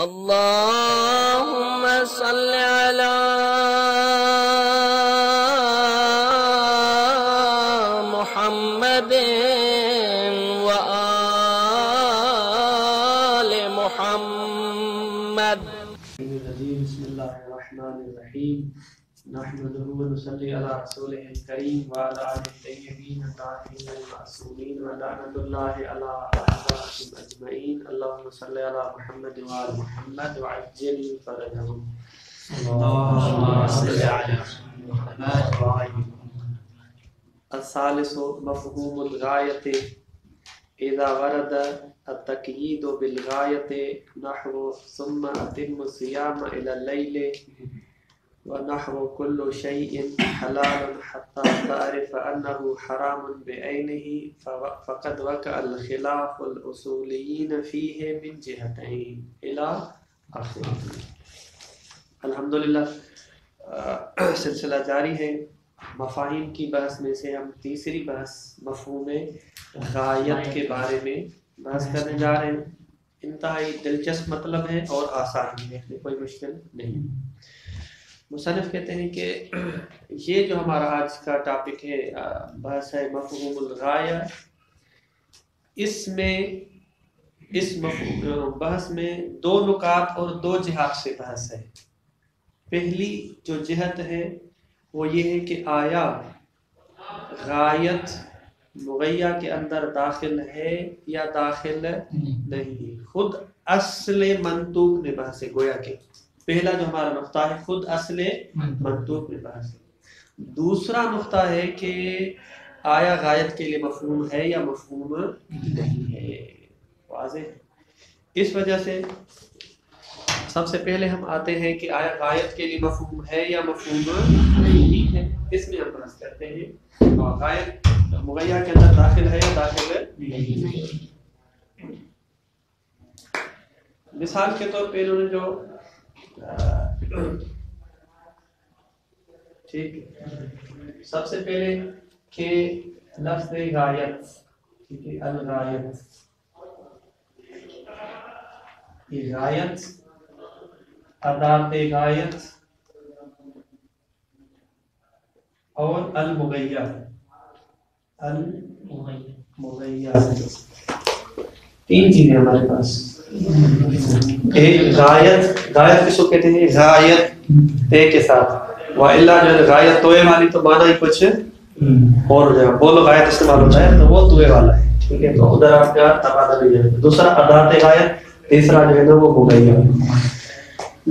اللهم صل على محمد وآل محمد. بسم الله الرحمن الرحيم. نحمده ونصلي على رسوله الكريم وعلى آله الطيبين الطاهرين المعصومين ولعنة الله على أعدائهم أجمعين. اللهم صل على محمد وآل محمد وعجل فرجهم. اللهم صل على محمد وآل محمد. الثالث مفهوم الغاية إذا ورد التقييد بالغاية نحو ثم أتم الصيام إلى الليل ونحو كل شيء حلال حتى تعرف أنه حرام بعينه فقد وقع الخلاف الأصوليين فيه من جهتين إلى آخره. الحمدللہ سلسلہ جاری ہے. مفاہیم کی بحث میں سے ہم تیسری بحث مفہوم غایت کے بارے میں بحث کرنے جا رہے ہیں. انتہائی دلچسپ مطلب ہے اور آسان ہے، کوئی مشکل نہیں. مصنف کہتے ہیں کہ یہ جو ہمارا آج کا ٹاپک ہے، بحث ہے مفہوم الغایہ. اس بحث میں دو نکات اور دو جہات سے بحث ہے. پہلی جو جہت ہے وہ یہ ہے کہ آیا غایت مغیہ کے اندر داخل ہے یا داخل نہیں. خود اصل منطوق میں بحث ہے. گویا کہ پہلا جو ہمارا نقطہ ہے خود اصل منطوق میں بحث ہے. دوسرا نقطہ ہے کہ آیا غایت کے لیے مفہوم ہے یا مفہوم نہیں ہے. واضح ہے. اس وجہ سے سب سے پہلے ہم آتے ہیں کہ آیا غایت کے لیے مفہوم ہے یا مفہوم نہیں ہے. اس میں ہم بحث کرتے ہیں غایت مغیہ کے اندر داخل ہے یا داخل نہیں ہے. مثال کے طور پہ انہوں نے جو ٹھیک ہے، سب سے پہلے کہ لفظ غایت، ٹھیک ہے، الغایت، یہ غایت، ادات غایت اور المغیہ. تین چیزیں ہمارے پاس. ایک غایت کس کو کہتے ہیں؟ غایت تے کے ساتھ، وَإِلَّا جو غایت توئے والی تو مانا ہی کچھ اور ہو جائے گا. بولو غایت استعمال ہوتا ہے تو وہ توئے والا ہے، ٹھیک ہے، تو ادھر آپ کا تبادلہ ہو جائے گا. دوسرا ادات غایت، تیسرا جو ہے نا وہ مغیہ.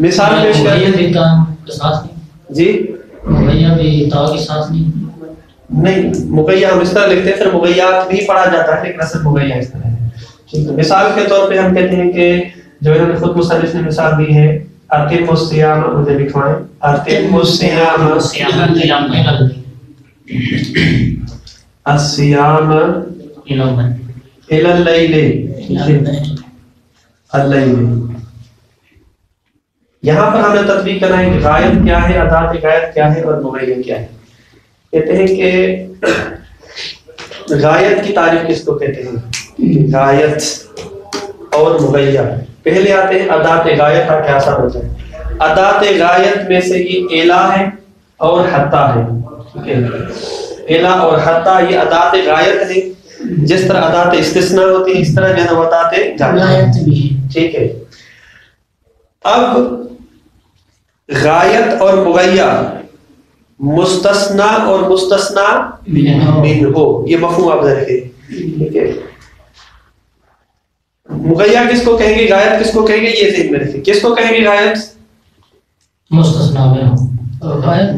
مثال پیش کریں. جی مغیہ بھی تا کے ساتھ نہیں، مغیہ ہم اس طرح لکھتے ہیں، پھر مغیات بھی پڑھا جاتا ہے لیکن اصل مغیہ اس طرح ہے. مثال کے طور پہ ہم کہتے ہیں کہ جو انہوں نے خود مصنف نے مثال دی ہے، اتم الصیام، مجھے لکھوائیں، اتم الصیام الصیام الی اللیل. یہاں پر ہمیں تطبیق کرنا ہے کہ غایت کیا ہے، ادات غایت کیا ہے اور مغیہ کیا ہے. کہتے ہیں کہ غایت کی تعریف کس کو کہتے ہیں؟ غایت اور مغیہ. پہلے آتے ہیں ادات غایت، تاکہ آسان ہو جائے. ادات غایت میں سے یہ الا ہے اور حتی ہے. الا اور حتی یہ ادات غایت ہے. جس طرح ادات استثناء ہوتی ہے اس طرح جو ہے ادات غایت بھی ہے. ٹھیک ہے. اب غایت اور مغیہ، مستثنا اور مستثنا منہ، یہ مفہوم آپ رکھیں. ٹھیک ہے. مغیہ کس کو کہیں گے، غایت کس کو کہیں گے، یہ ذہن میں رکھیں. کس کو کہیں گے غایت؟ مستثنا منہ.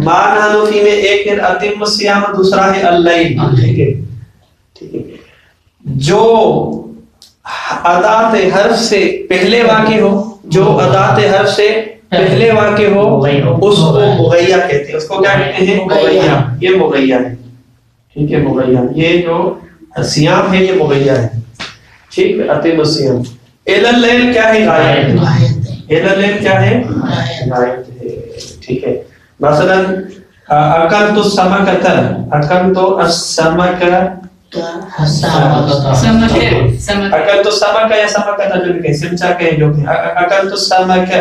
معنی نفی میں ایک ہے اتم الصیام، دوسرا ہے اللیل. ٹھیک ہے. ٹھیک ہے. جو ادات حرف سے پہلے واقع ہو، جو ادات حرف سے پہلے واقع ہو اس کو مغیہ کہتے ہیں. اس کو کیا کہتے ہیں؟ مغیہ. یہ مغیہ ہے. ٹھیک ہے، مغیہ. یہ جو صیام ہے یہ مغیہ ہے. ٹھیک ہے. اتم الصیام. الی اللیل کیا ہے؟ غایت. الی اللیل کیا ہے؟ غایت ہے. ٹھیک ہے. مثلا اکلت السمکۃ، اکلت السمکۃ اکل تو سمک یا سمک کا جو کہ سمچا کے جو کہ اکل تو سمک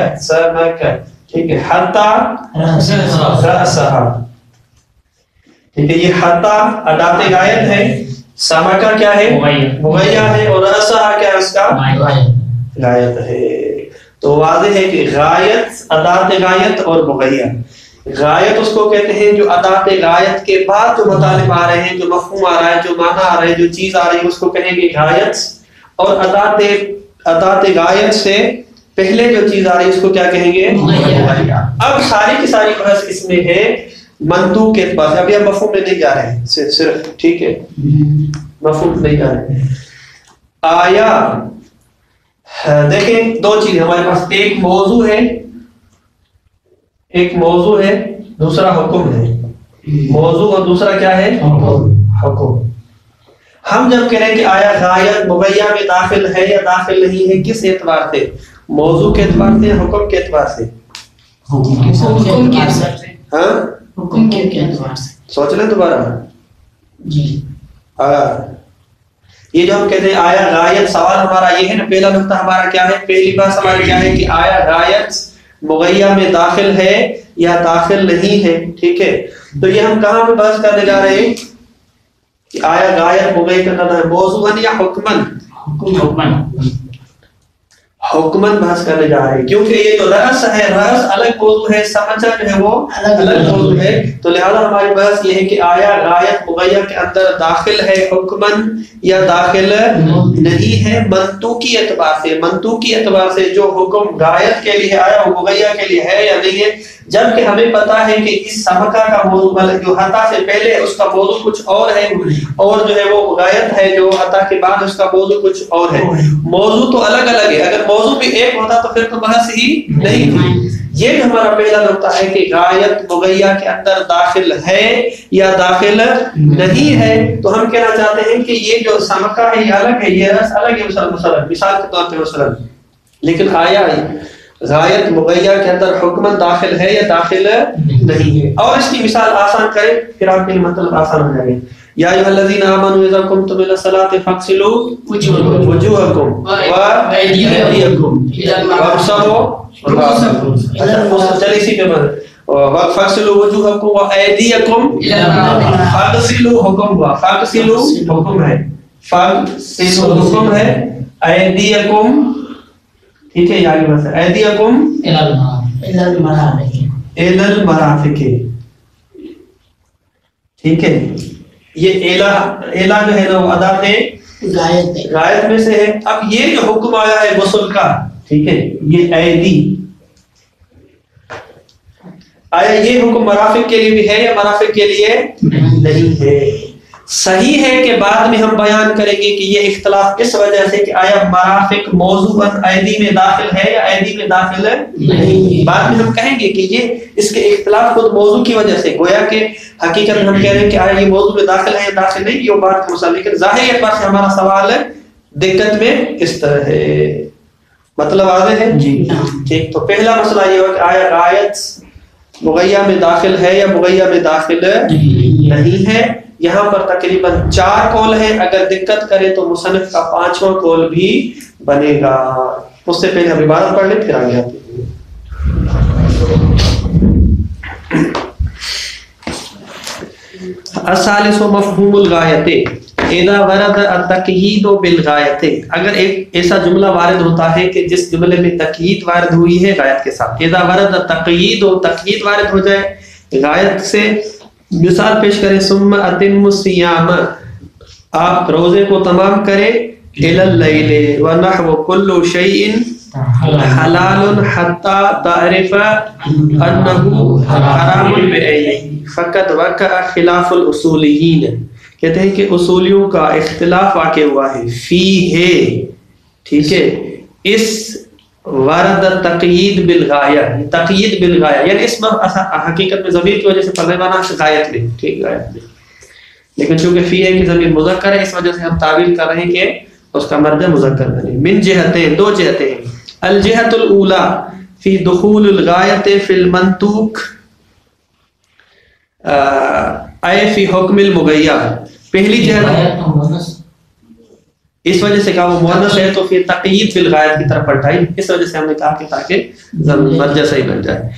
ٹھیک ہے حتا رأسہا ٹھیک ہے یہ حتا ادات غایت ہے سمکا کیا ہے مغیہ ہے اور رأسہا کیا ہے اس کا غایت ہے تو واضح ہے کہ غایت ادات غایت اور مغیہ غایت اس کو کہتے ہیں جو ادات غایت کے بعد جو مطالب آ رہے ہیں جو مفہوم آ رہا ہے جو معنی آ رہا ہے جو چیز آ رہی ہے اس کو کہیں گے غایت اور ادات غایت سے پہلے جو چیز آ رہی ہے اس کو کیا کہیں گے مغیہ اب ساری کی ساری بحث اس میں ہے منطوق کے اعتبار سے ابھی ہم مفہوم میں نہیں جا رہے ہیں صرف ٹھیک ہے مفہوم نہیں جا رہے ہیں آیا دیکھیں دو چیز ہمارے پاس ایک موضوع ہے دوسرا حکم ہے موضوع اور دوسرا کیا ہے حکم ہم جب کہہ رہے ہیں کہ آیا غایت مغیہ میں داخل ہے یا داخل نہیں ہے کس اعتبار سے موضوع کے اعتبار سے حکم کے اعتبار سے حکم کے اعتبار سے سوچ لیں دوبارہ جی یہ جو ہم کہتے ہیں آیا غایت سوال ہمارا یہ ہے نا پہلا نقطہ ہمارا کیا ہے پہلی بات ہماری کیا ہے کہ آیا غایت مغیہ میں داخل ہے یا داخل نہیں ہے ٹھیک ہے تو یہ ہم کہاں پہ بحث کرنے جا رہے ہیں کہ آیا غایت مغیہ کا ہے موضوعاً یا حکماً بحث کرنے جا رہے ہیں کیونکہ یہ جو رأس ہے رأس الگ موضوع ہے سمجھا جو ہے وہ الگ موضوع ہے تو لہذا ہماری بحث یہ ہے کہ آیا غایت مغیہ کے اندر داخل ہے حکماً یا داخل نہیں ہے منطوقی اعتبار سے جو حکم غایت کے لیے آیا وہ مغیہ کے لیے ہے یا نہیں ہے جبکہ ہمیں پتا ہے کہ اس سمکا کا موضوع جو حتا سے پہلے اس کا موضوع کچھ اور ہے اور جو ہے وہ غایت ہے جو حتا کے بعد اس کا موضوع کچھ اور ہے موضوع تو الگ الگ ہے اگر موضوع بھی ایک ہوتا تو پھر تو بحث ہی نہیں تھی یہ بھی ہمارا پہلا نقطہ ہے کہ غایت مغیہ کے اندر داخل ہے یا داخل نہیں ہے تو ہم کہنا چاہتے ہیں کہ یہ جو سمکا ہے یہ الگ ہے یہ رس الگ ہے مثال کے طور پہ مثلا لیکن آیا غایت مغیہ کے اندر حکماً داخل ہے یا داخل نہیں ہے اور اس کی مثال آسان کریں پھر آپ کے لیے مطلب آسان ہو جائے گا یا ایھا الذین آمنوا اذا قمتم الى الصلاۃ فاغسلوا وجوہکم وایدیکم وامسحوا رؤوسکم چلیے اسی کے بعد فاغسلوا وجوہکم وایدیکم فاغسلوا حکم ہوا فاغسلوا حکم ہے فاغسلوا حکم ہے ایدیکم ٹھیک ہے یاد بس ایدیکم الی المرافق ٹھیک ہے یہ ایلا جو ہے نا وہ ادات غایت میں سے ہے اب یہ جو حکم آیا ہے غسل کا ٹھیک ہے یہ ایدی آیا یہ حکم مرافق کے لیے بھی ہے یا مرافق کے لیے نہیں ہے صحیح ہے کہ بعد میں ہم بیان کریں گے کہ یہ اختلاف اس وجہ سے کہ آیا مرافق موضوعاً ایدی میں داخل ہے یا ایدی میں داخل نہیں بعد میں ہم کہیں گے کہ یہ اس کے اختلاف خود موضوع کی وجہ سے گویا کہ حقیقت میں ہم کہہ رہے ہیں کہ آیا یہ موضوع میں داخل ہے یا داخل نہیں یہ بات کا مسئلہ لیکن ظاہری اعتبار سے ہمارا سوال ہے دقت میں اس طرح ہے مطلب واضح ہے جی ٹھیک تو پہلا مسئلہ یہ ہو کہ آیا غایت مغیہ میں داخل ہے یا مغیہ میں داخل نہیں ہے یہاں پر تقریباً 4 قول ہیں اگر دقت کرے تو مصنف کا 5واں قول بھی بنے گا اس سے پہلے ہم عبارت پڑھ لیں پھر آگے آتے ہیں الثالث مفہوم الغایت اذا ورد التقیید بالغایت اگر ایک ایسا جملہ وارد ہوتا ہے کہ جس جملے میں تقیید وارد ہوئی ہے غایت کے ساتھ اذا ورد التقیید و تقیید وارد ہو جائے غایت سے مثال پیش کریں ثم اتم الصیام آپ روزے کو تمام کریں الی اللیل ونحو کل شیء حلال حتی تعرف انه حرام بأیہ فقط وقع خلاف الاصولیین کہتے ہیں کہ اصولیوں کا اختلاف واقع ہوا ہے فی ہے ٹھیک ہے اس ورد تقیید بالغایہ تقیید بالغایہ یعنی اس میں حقیقت میں ضمیر کی وجہ سے پڑھنے والا غایت میں ٹھیک غایت میں لیکن چونکہ فی ہے کہ ضمیر مذکر ہے اس وجہ سے ہم تعبیر کر رہے ہیں کہ اس کا مرد مذکر نہیں من جہتیں 2 جہتیں ہیں الجہت الاولی فی دخول الغایت فی المنطوق اے فی حکم المغیہ پہلی جہت اس وجہ سے کہا وہ مؤنث ہے تو پھر تقیید بالغایت کی طرف پلٹائی، اس وجہ سے ہم نے کہا کہ تاکہ مرجع صحیح بن جائے.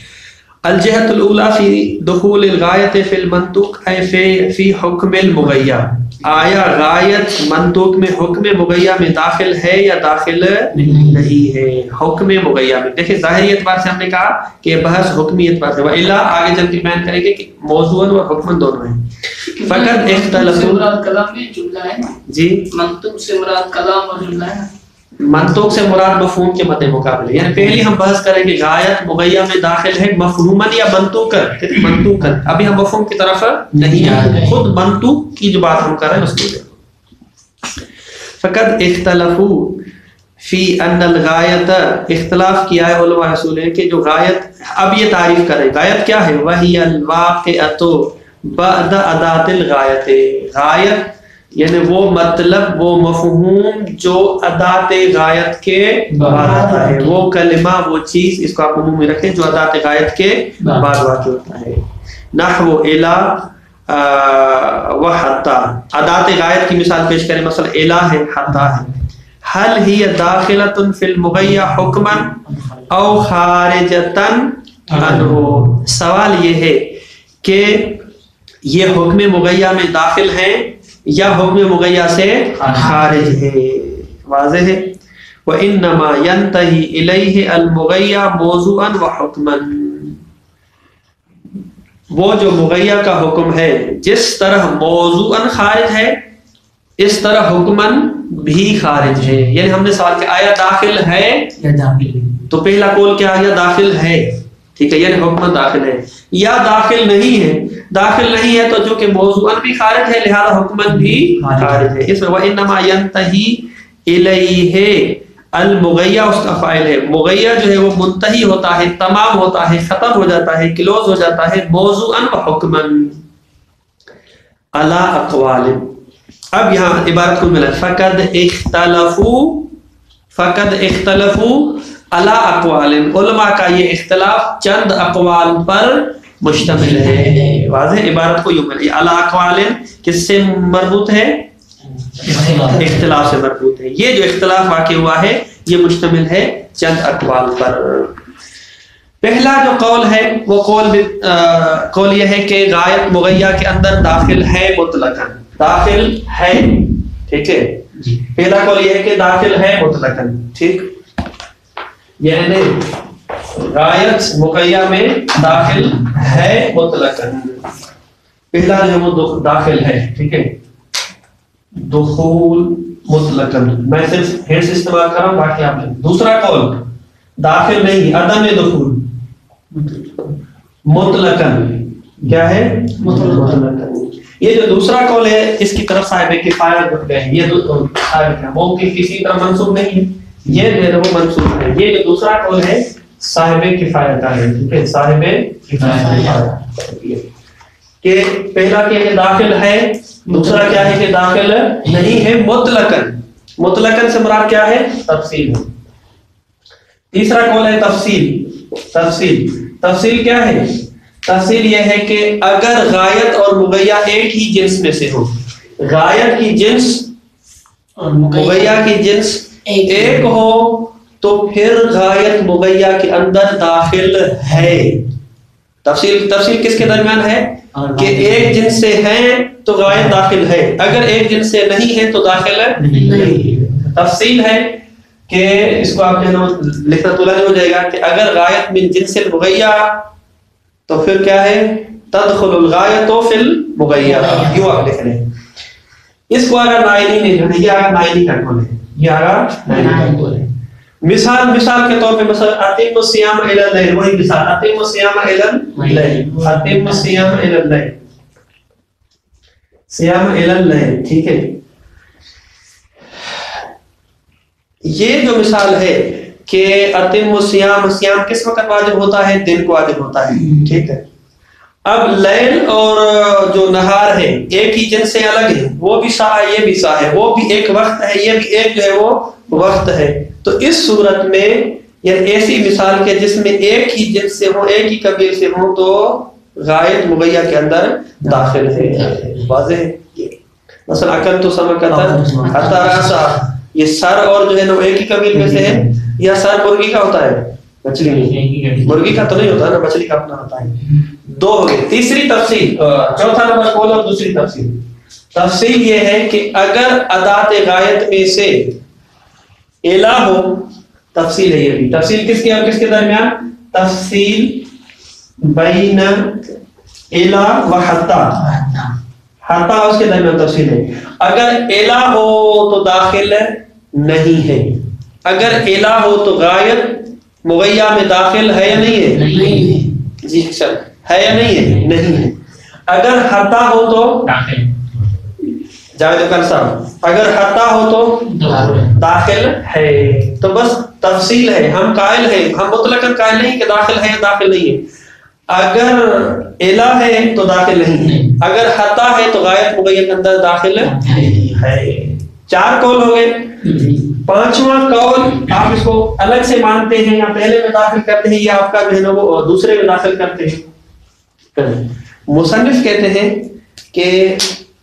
الجہت الاولی فی دخول الغایت فی المنطوق اے فی حکم المغیّہ، آیا غایت منطوق میں حکم مغیّہ میں داخل ہے یا داخل نہیں ہے؟ حکم مغیّہ میں. دیکھیں ظاہری اعتبار سے ہم نے کہا کہ یہ بحث حکمی اعتبار سے، وَإِلَّا آگے چل کے بیان کریں گے کہ موضوعاً و حکماً دونوں ہیں. فقط اختلافوں کلام میں جملہ ہے نا جی، منطوق سے مراد کلام اور جملہ ہے نا. منطوق سے مراد مفہوم کے مد مقابلے، یعنی پہلی ہم بحث کریں کہ غایت مغیّہ میں داخل ہے مفہوماً یا منطوقاً. منطوقاً ابھی ہم مفہوم کی طرف نہیں آئے، خود منطوق کی جو بات ہم کر رہے ہیں اس کو دیکھو. فقط اختلافو فی ان الغایت، اختلاف کیا ہے علماء رسول ہے کہ جو غایت، اب یہ تعریف کریں غایت کیا ہے. وہی الواقعۃ بعد ادات الغایت، غایت یعنی وہ مطلب وہ مفہوم جو ادات غایت کے بعد آتا ہے، وہ کلمہ وہ چیز، اس کو آپ عموم میں رکھیں جو ادات غایت کے بعد واقع ہوتا ہے. نحو الی و حتی، ادات غایت کی مثال پیش کریں، مثلا الی ہے، حتی ہے. حل ہی داخلۃ فی المغیّہ حکما او خارجۃ عنہ، سوال یہ ہے کہ یہ حکم مغیّہ میں داخل ہیں یا حکم مغیّہ سے خارج ہے. واضح ہے. وَإِنَّمَا يَنْتَهِي إِلَيْهِ الْمُغَيّى مَوْضُوعًا وَحُكْمًا، وہ جو مغیّہ کا حکم ہے جس طرح موضوعاً خارج ہے اس طرح حکماً بھی خارج ہے. یعنی ہم نے سوال کیا آیا داخل ہے یا داخل ہے، تو پہلا قول کیا آیا داخل ہے، ٹھیک ہے، یعنی حکماً داخل ہے. یا داخل نہیں ہے، داخل نہیں ہے تو جو کہ موضوعاً بھی خارج ہے لہذا حکماً بھی خارج ہے. اس میں وَإِنَّمَا يَنْتَهِي إِلَيْهِ المغیّہ اس کا فاعل ہے. مغیّہ جو ہے وہ منتہی ہوتا ہے، تمام ہوتا ہے، ختم ہو جاتا ہے، کلوز ہو جاتا ہے موضوعاً و حکماً علی اقوال. اب یہاں عبارت کو ملا فقد اختلفوا علی اقوال، علماء کا یہ اختلاف چند اقوال پر مشتمل ہے. واضح عبارت کو یوں ملی علی اقوال کس سے مربوط ہے؟ اختلاف سے مربوط ہے. یہ جو اختلاف واقع ہوا ہے یہ مشتمل ہے چند اقوال پر. پہلا جو قول ہے وہ قول یہ ہے کہ غایت مغیّہ کے اندر داخل ہے مطلقاً، داخل ہے، ٹھیک ہے. پہلا قول یہ ہے کہ داخل ہے مطلقاً، ٹھیک، یعنی غایت مغیّہ میں داخل ہے مطلقاً. پہلا جو ہے وہ داخل ہے، ٹھیک ہے، دخول مطلقاً. میں صرف ہیڈس استعمال کر رہا ہوں باقی آپ نے. دوسرا قول داخل نہیں، عدم دخول مطلقاً، کیا ہے مطلقاً. یہ جو دوسرا قول ہے اس کی طرف صاحب کفایت گئے ہیں. یہ موقف کسی طرح منسوب نہیں ہے، یہ جو ہے وہ منسوب ہے. یہ جو دوسرا قول ہے صاحب کفایت کا ہے، ٹھیک ہے، صاحب کفایت کہ پہلا کہ داخل ہے، دوسرا کیا ہے کہ داخل نہیں ہے مطلقاً. مطلقاً سے مراد کیا ہے؟ تفصیل ہے. تیسرا قول ہے تفصیل. تفصیل کیا ہے؟ تفصیل یہ ہے کہ اگر غایت اور مغیّہ ایک ہی جنس میں سے ہو، غایت کی جنس اور مغیّہ کی جنس ایک ہو تو پھر غایت مغیّہ کے اندر داخل ہے. تفصیل کس کے درمیان ہے کہ ایک جنس سے ہیں تو غایت داخل ہے، اگر ایک جنس سے نہیں ہے تو داخل نہیں. تفصیل ہے کہ اس کو آپ جو لکھنا تولا نہیں ہو جائے گا کہ اگر غایت من جنس المغیّہ تو پھر کیا ہے تدخل الغایت فی المغیّہ، یوں آپ لکھ رہے ہیں. اس کو اگر نائنی نہیں ہے، یہ اگر نائنی کنٹرول ہے، یہ اگر نائنی کنٹرول ہے. مثال کے طور پہ مثلا اتم الصیام الی اللیل، وہی مثال اتم الصیام الی اللیل، اتم الصیام الی اللیل، صیام الی اللیل، ٹھیک ہے. یہ جو مثال ہے کہ اتم الصیام، صیام کس وقت واجب ہوتا ہے؟ دن کو واجب ہوتا ہے، ٹھیک ہے. اب لیل اور جو نہار ہے ایک ہی جنس سے الگ ہے، وہ بھی سا ہے یہ بھی سا ہے، وہ بھی ایک وقت ہے یہ بھی ایک جو ہے وہ وقت ہے. تو اس صورت میں یعنی ایسی مثال کے جس میں ایک ہی جنس سے ہو، ایک ہی قبیل سے ہو تو غایت مغیّہ کے اندر داخل ہے. واضح ہے. مثلا اکل تو سمکتن حتی راسا، یہ سر اور جو ہے نا وہ ایک ہی قبیل میں سے ہے، یا سر مرغی کا ہوتا ہے مچھلی میں؟ مرغی کا تو نہیں ہوتا نا، مچھلی کا اپنا ہوتا ہے. دو ہو گئے. تیسری تفصیل، چوتھا نمبر قول اور دوسری تفصیل. تفصیل یہ ہے کہ اگر ادات غایت میں سے الہ ہو، تفصیل ہے یہ بھی. تفصیل کس کے اور کس کے درمیان؟ تفصیل بین الہ و حتی، حتی اس کے درمیان تفصیل ہے. اگر الہ ہو تو داخل نہیں ہے، اگر الہ ہو تو غایت مغیہ میں داخل ہے یا نہیں ہے؟ نہیں ہے. جی سر، ہے یا نہیں ہے؟ نہیں ہے. اگر حتی ہو تو جاوید اکل صاحب، اگر حتی ہو تو داخل ہے. تو بس تفصیل ہے. ہم قائل ہیں، ہم مطلقاً قائل نہیں کہ داخل ہے یا داخل نہیں ہے. اگر الہ ہے تو داخل نہیں ہے، اگر حتی ہے تو غایت مغیہ کے اندر داخل ہے. 4 قول ہو گئے. 5واں قول آپ اس کو الگ سے مانتے ہیں یا پہلے میں داخل کرتے ہیں یا آپ کا جو ہے نا وہ دوسرے میں داخل کرتے ہیں؟ مصنف کہتے ہیں کہ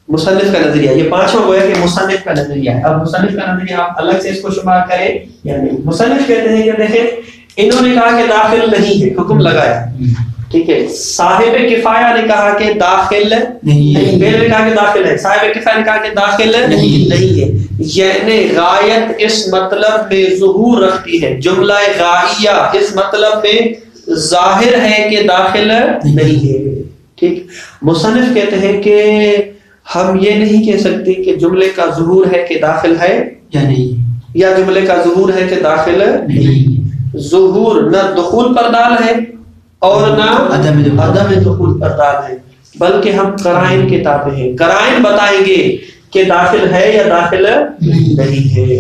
مصنف کا نظریہ، یہ 5واں گویا کہ مصنف کا نظریہ ہے. اب مصنف کا نظریہ آپ الگ سے اس کو شمار کریں یا نہیں. مصنف کہتے ہیں کہ دیکھیں، انہوں نے کہا کہ داخل نہیں ہے، حکم لگایا، ٹھیک ہے. صاحب کفایہ نے کہا کہ داخل نہیں، پہلے نے کہا کہ داخل ہے، صاحب کفایہ نے کہا کہ داخل نہیں ہے. یعنی غایت اس مطلب میں ظہور رکھتی ہے، جملہ غائیہ اس مطلب میں ظاہر ہے کہ داخل نہیں ہے. ٹھیک. مصنف کہتے ہیں کہ ہم یہ نہیں کہہ سکتے کہ جملے کا ظہور ہے کہ داخل ہے یا نہیں، یا جملے کا ظہور ہے کہ داخل نہیں. ظہور نہ دخول پر دال ہے اور نہ عدم دخول پر دال ہے، بلکہ ہم قرائن کے تابع ہیں. قرائن بتائیں گے کہ داخل ہے یا داخل نہیں ہے.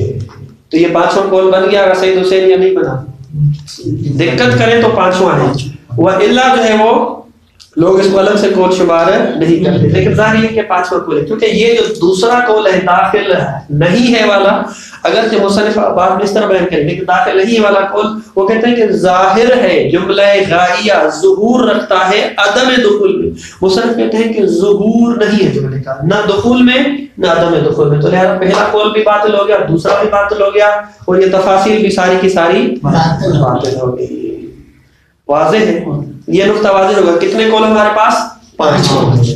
تو یہ 5واں قول بن گیا. اگر سعید حسین یا نہیں بنا، دقت کریں تو 5واں ہے. وَإِلَّا جو ہے وہ لوگ اس کو الگ سے قول شمار نہیں کرتے، لیکن ظاہر ہے کہ 5واں قول ہے، کیونکہ یہ جو دوسرا قول ہے داخل نہیں ہے والا، اگرچہ مصنف بعد میں اس طرح بیان کریں لیکن داخل نہیں والا قول وہ کہتے ہیں کہ ظاہر ہے، جملہ غائیہ ظہور رکھتا ہے عدم دخول میں. مصنف کہتے ہیں کہ ظہور نہیں ہے جملے کا، نہ دخول میں نہ عدم دخول میں. تو لہذا پہلا قول بھی باطل ہو گیا، دوسرا بھی باطل ہو گیا، اور یہ تفاصیل بھی ساری کی ساری باطل ہو گئی. واضح ہے یہ نقطہ واضح ہوگا. کتنے قول ہمارے پاس؟ 5.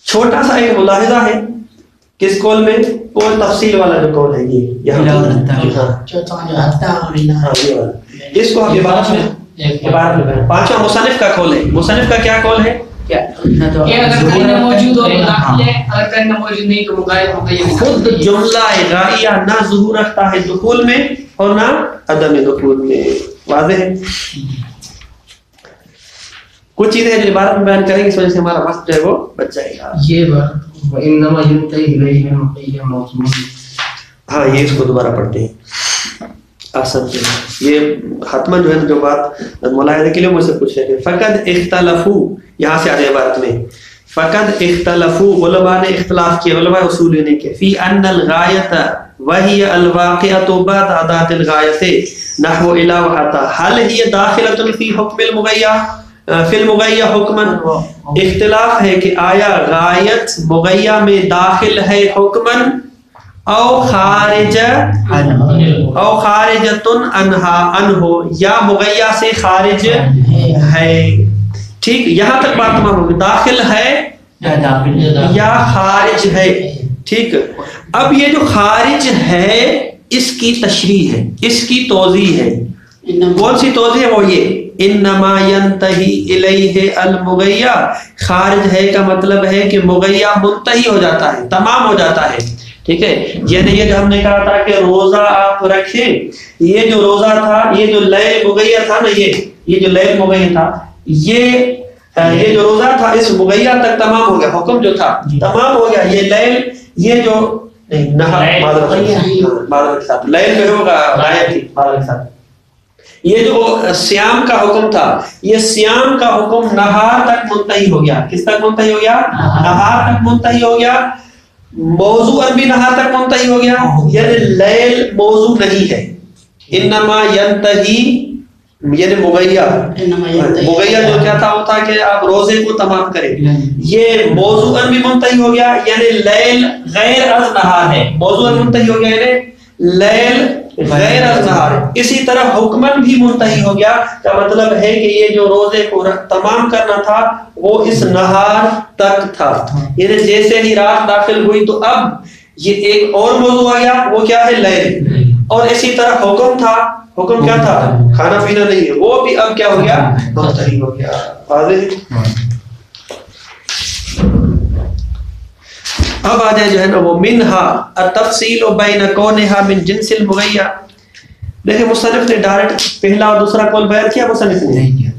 چھوٹا سا ایک ملاحظہ ہے کس قول میں؟ قول تفصیل والا جو قول ہے یہ اس کو ہم عبارت میں 5واں مصنف کا قول ہے. مصنف کا کیا قول ہے؟ خود جملہ غائیہ نہ ظہور رکھتا ہے دخول میں اور نہ عدم دخول میں. واضح ہے. کچھ چیزیں جو عبارت میں بیان کریں گے اس وجہ سے ہمارا وقت جو ہے وہ بچ جائے گا. یہ وَإِنَّمَا يُنْتَهِي إِلَيْهِ مُقَيَّمٌ مَوْصُولٌ. ہاں یہ اس کو دوبارہ پڑھتے ہیں آسان سے. یہ حتما جو ہے جو بات ملاحظے کے لیے مجھ سے پوچھ رہے تھے. فقد اختلفوا، یہاں سے آ جائے عبارت میں. فقد اختلفوا، علماء نے اختلاف کیا، علماء اصول نے کہ فی ان الغایۃ وہی الواقعۃ بعد ادات الغایۃ نحو الى وحتا هل هي داخلۃ فی حکم المغیہ فی المغیہ حکماً. اختلاف ہے کہ آیا غایت مغیہ میں داخل ہے حکماً او خارج او خارجتن عنہ، یا مغیہ سے خارج ہے. ٹھیک، یہاں تک بات تمام ہوگی. داخل ہے یا خارج ہے. ٹھیک. اب یہ جو خارج ہے اس کی تشریح ہے، اس کی توضیح ہے. کون سی توضیح ہے؟ وہ یہ انما ینتہی الیہ المغیہ. خارج ہے کا مطلب ہے کہ مغیہ منتہی ہو جاتا ہے، تمام ہو جاتا ہے. ٹھیک ہے. یعنی یہ جو ہم نے کہا تھا کہ روزہ آپ رکھیں، یہ جو روزہ تھا، یہ جو لیل مغیہ تھا نا، یہ جو لیل مغیہ تھا، یہ جو روزہ تھا اس مغیہ تک تمام ہو گیا. حکم جو تھا تمام ہو گیا. یہ لیل، یہ جو لیل جو ہوگا غایت تھی، یہ جو سیام کا حکم تھا، یہ سیام کا حکم نہار تک منتہی ہو گیا. کس تک منتہی ہو گیا؟ نہار تک منتہی ہو گیا. موضوع بھی نہار تک منتہی ہو گیا. یعنی لیل موضوع نہیں ہے. انما ینتہی یعنی مغیّہ جو کیا تھا وہ تھا کہ آپ روزے کو تمام کریں. یہ موضوعاً بھی منتہی ہو گیا یعنی لیل غیر از نہار ہے. موضوعاً منتہی ہو گیا یعنی لیل غیر از نہار. اسی طرح حکماً بھی منتہی ہو گیا کا مطلب ہے کہ یہ جو روزے کو تمام کرنا تھا وہ اس نہار تک تھا. یعنی جیسے ہی رات داخل ہوئی تو اب یہ ایک اور موضوع آ گیا, وہ کیا ہے لیل. اور اسی طرح حکم تھا, حکم کیا تھا کھانا پینا نہیں ہے, وہ بھی اب کیا ہو گیا منتہی ہو گیا. اب آ جائے جو ہے نا وہ منہا التفصیل بین کونہا من جنس المغیّہ. دیکھیں مصنف نے ڈائریکٹ پہلا اور دوسرا قول بیان کیا, مصنف نے نہیں کیا,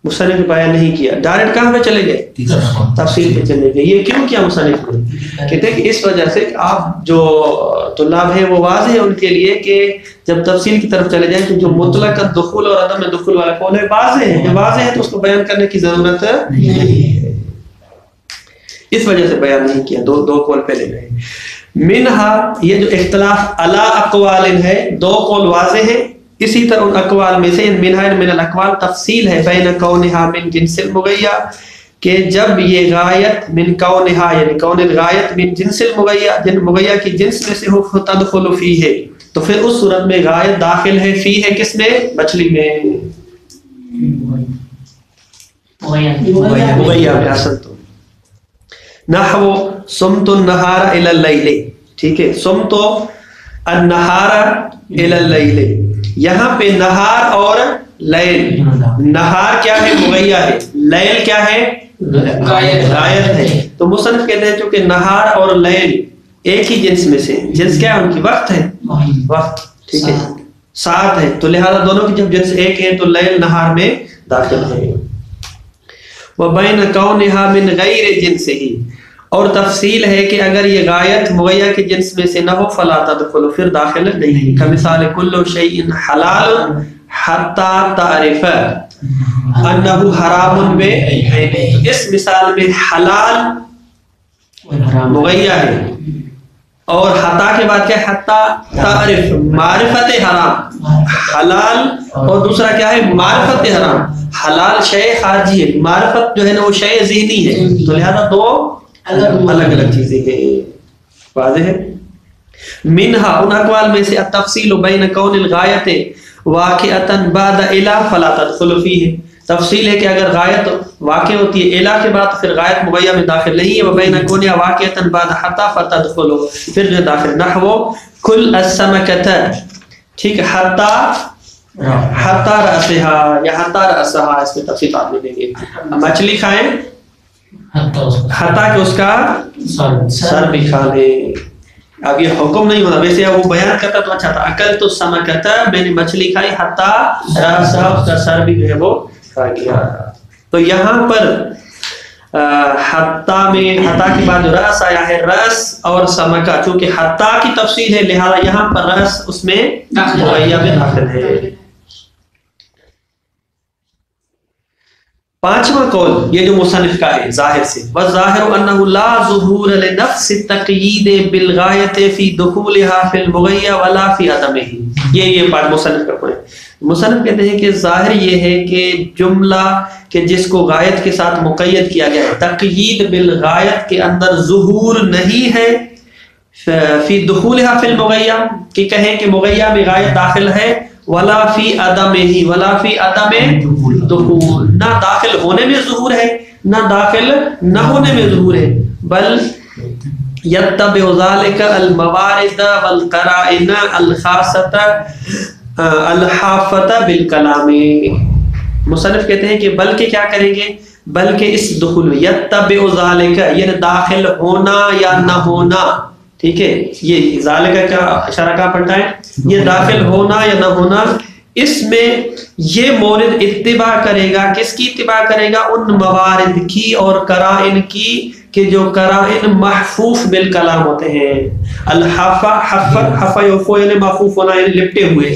مصنف نے بیان نہیں کیا. ڈائریکٹ کہاں پہ چلے گئے, تفصیل پہ چلے گئے. یہ کیوں کیا مصنف نے, کہتے ہیں کہ اس وجہ سے آپ جو طلاب ہیں وہ واضح ہے ان کے لیے کہ جب تفصیل کی طرف چلے جائیں تو جو مطلق دخول اور عدم دخول والا قول ہے واضح ہے, جب واضح ہے تو اس کو بیان کرنے کی ضرورت نہیں ہے. اس وجہ سے بیان نہیں کیا, دو قول پہلے گئے. منہا یہ جو اختلاف علی اقوال ہے, دو قول واضح ہیں. اسی طرح ان اقوال میں سے منہا من الاقوال تفصیل ہے بین کونہا من جنس المغیّہ کہ جب یہ غایت من کونہا یعنی کون الغایت من جنس المغیّہ جن مغیّہ کی جنس میں سے ہو تدخل فی ہے تو پھر اس صورت میں غایت داخل ہے فی ہے کس میں, مچھلی میں, مغیّہ میں. اصل تو نحو صمت النہار الی اللیل, ٹھیک ہے, صمت النہار الی اللیل. یہاں پہ نہار اور لیل, نہار کیا ہے مغیّہ ہے, لیل کیا ہے غایت ہے. تو مصنف کہتے ہیں چونکہ نہار اور لیل ایک ہی جنس میں سے, جنس کیا ہے ان کی وقت ہے, وقت, ٹھیک ہے, ساتھ ہے, تو لہذا دونوں کی جب جنس ایک ہے تو لیل نہار میں داخل ہے. وبین کونہا من غیر جنسہ, اور تفصیل ہے کہ اگر یہ غایت مغیّہ کے جنس میں سے نہ ہو فلا تدخل, پھر داخل نہیں. کمثال کل شیء حلال حتی تعرف انہ حرام بعینہ. اس مثال میں حلال مغیّہ ہے اور حتی کے بعد کیا ہے حتی تعرف, معرفت حرام, حلال اور دوسرا کیا ہے معرفت حرام. حلال شے خارجی ہے, معرفت جو ہے نا وہ شے ذہنی ہے, تو لہذا دو الگ الگ چیزیں ہیں. واضح ہے. منہا ان اقوال میں سے التفصیل بین کون الغایت واقعتا بعد الا فلا تدخل فیہ, تفصیل ہے کہ اگر غایت واقع ہوتی ہے الا کے بعد پھر غایت مغیّہ میں داخل نہیں ہے. وبین کونہا واقعتا بعد حتی فتدخل, پھر جو داخل. نحو کل السمکۃ, ٹھیک ہے, حتی رأسہا یا حتی رأسہا, اس میں تفصیل آپ دیں گے. مچھلی کھائیں حتیٰ کہ اس کا سر بھی کھا لے. اب یہ حکم نہیں ہونا, ویسے وہ بیان کرتا تو اچھا تھا, اکل تو سمکتا, میں نے مچھلی کھائی حتیٰ رأسہا, اس کا سر بھی جو ہے وہ کھا گیا. تو یہاں پر حتیٰ میں حتیٰ کے بعد جو رأس آیا ہے, رأس اور سمکا, چونکہ حتیٰ کی تفصیل ہے لہذا یہاں پر رأس اس میں مغیّہ میں داخل ہے. پانچواں قول یہ جو مصنف کا ہے ظاہر سے, والظاہر انہ لا ظہور لنفس التقیید بالغایت فی دخولها فی المغیّہ ولا فی عدمہ. یہ بات مصنف کا ہے. مصنف کہتے ہیں کہ ظاہر یہ ہے کہ جملہ کہ جس کو غایت کے ساتھ مقید کیا گیا ہے, تقیید بالغایت کے اندر ظہور نہیں ہے فی دخولها فی المغیّہ, کہ کہیں کہ مغیّہ میں غایت داخل ہے, ولا فی عدمہ, ولا فی عدم دخول, نہ داخل ہونے میں ظہور ہے نہ داخل نہ ہونے میں ظہور ہے, بل یتبع ذلک الموارد والقرائن الخاصۃ الحافۃ بالکلام. مصنف کہتے ہیں کہ بلکہ کیا کریں گے, بلکہ اس دخول میں یتبع ذلک یعنی داخل ہونا یا نہ ہونا, ٹھیک ہے, یہ ذالک کا اشارہ کہاں پڑتا ہے, یہ داخل ہونا یا نہ ہونا, اس میں یہ مورد اتباع کرے گا. کس کی اتباع کرے گا, ان موارد کی اور قرائن کی کہ جو قرائن محفوف بالکلام ہوتے ہیں. الحفا یعنی محفوف ہونا یعنی لپٹے ہوئے,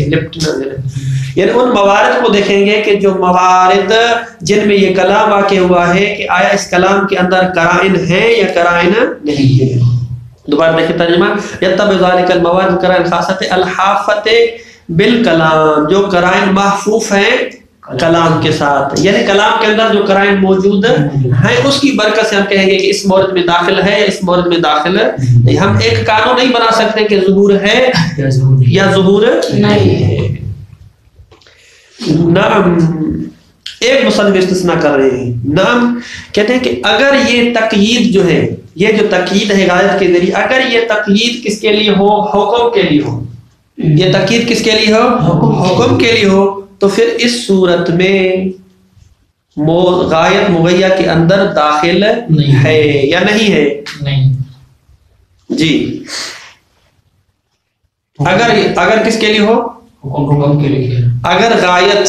یعنی ان موارد کو دیکھیں گے کہ جو موارد جن میں یہ کلام واقع ہوا ہے کہ آیا اس کلام کے اندر قرائن ہے یا قرائن نہیں ہے. دوبارہ دیکھیں ترجمہ, یتبع ذلک الموارد قرائن خاصۃ الحافۃ بالکلام، جو قرائن محفوف ہیں کلام کے ساتھ، یعنی کلام کے اندر جو قرائن موجود ہیں اس کی برکت سے ہم کہیں گے کہ اس مورد میں داخل ہے یا اس مورد میں داخل نہیں۔ ہم ایک قانون نہیں بنا سکتے کہ ظہور ہے یا ظہور نہیں ہے۔ نعم، ایک مصنف استثناء کر رہے ہیں، نعم کہتے ہیں کہ اگر یہ تقیید جو ہے، یہ جو تقیید ہے غایت کے ذریعے، اگر یہ تقیید کس کے لیے ہو؟ حکم کے لیے ہو۔ یہ تقیید کس کے لیے ہو؟ حکم کے لیے ہو، تو پھر اس صورت میں غایت مغیہ کے اندر داخل ہے یا نہیں ہے؟ نہیں جی، اگر کس کے لیے ہو؟ حکم کے لیے۔ اگر غایت،